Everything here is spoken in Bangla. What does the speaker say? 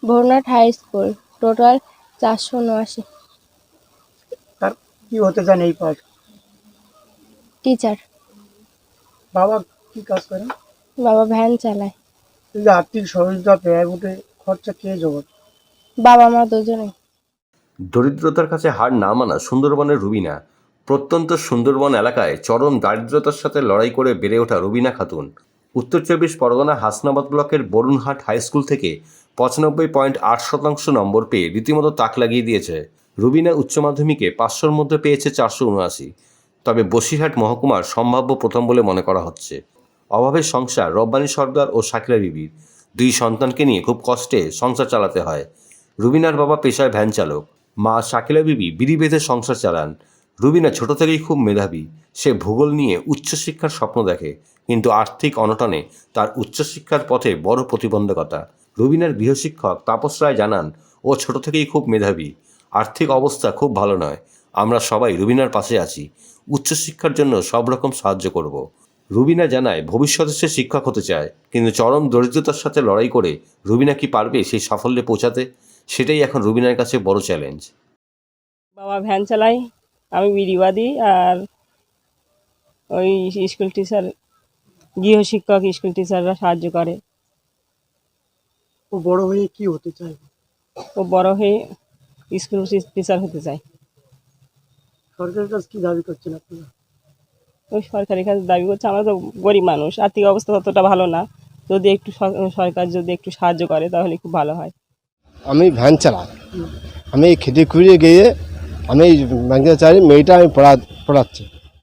ভোরনাট হাই স্কুল, টোটাল 479। তার কি হতে চান এই পদ? টিচার। বাবা কি কাজ করেন? বাবা ভ্যান চালায়। এই যে আর্থিক সহযোগিতা ব্যয় উঠে খরচা কে জগৎ? বাবা মা দুজনেই। দরিদ্রতার কাছে হার না মানা সুন্দরবনের রুবিনা। প্রত্যন্ত সুন্দরবন এলাকায় চরম দারিদ্রতার সাথে লড়াই করে বেড়ে ওঠা রুবিনা খাতুন উত্তর 24 পরগনা হাসনাবাদ ব্লকের বরুণহাট হাই স্কুল থেকে 95.8% নম্বর পেয়ে রীতিমতো তাক লাগিয়ে দিয়েছে। রুবিনা উচ্চ মাধ্যমিকে 500-র মধ্যে পেয়েছে 479। তবে বসিরহাট মহকুমার সম্ভাব্য প্রথম বলে মনে করা হচ্ছে। অভাবের সংসার রব্বানী সর্দার ও শাকিলা বিবির। 2 সন্তানকে নিয়ে খুব কষ্টে সংসার চালাতে হয়। রুবিনার বাবা পেশায় ভ্যান চালক, মা শাকিলা বিবি বিড়ি বেঁধে সংসার চালান। রুবিনা ছোট থেকেই খুব মেধাবী। সে ভূগোল নিয়ে উচ্চশিক্ষার স্বপ্ন দেখে, কিন্তু আর্থিক অনটনে তার উচ্চশিক্ষার পথে বড় প্রতিবন্ধকতা। রুবিনার গৃহশিক্ষক তাপস রায় জানান, ও ছোট থেকেই খুব মেধাবী, আর্থিক অবস্থা খুব ভালো নয়। আমরা সবাই রুবিনার পাশে আছি, উচ্চশিক্ষার জন্য সব রকম সাহায্য করব। রুবিনা জানায় ভবিষ্যতে সে শিক্ষক হতে চায়, কিন্তু চরম দরিদ্রতার সাথে লড়াই করে রুবিনা কি পারবে সেই সাফল্যে পৌঁছাতে? সেটাই এখন রুবিনার কাছে বড় চ্যালেঞ্জ। বাবা ভ্যান চালাই, আমি বিড়িবাদী, আর ওই স্কুল টিচার, গৃহশিক্ষক স্কুল টিচাররা সাহায্য করে। ও বড় হয়ে কি হতে চায়? ও বড় হয়ে স্কুল টিচার হতে চায়। সরকারের কাছে কি দাবি করছেন আপনারা? ওই সরকারের কাছে দাবি করছে, আমরা তো গরিব মানুষ, আর্থিক অবস্থা ততটা ভালো না, যদি একটু সরকার যদি একটু সাহায্য করে তাহলে খুব ভালো হয়। আমি ভ্যান চালাই, আমি খেতে খুঁড়িয়ে গিয়ে আমি ব্যাংকে চাই, মেয়েটা আমি পড়াচ্ছি।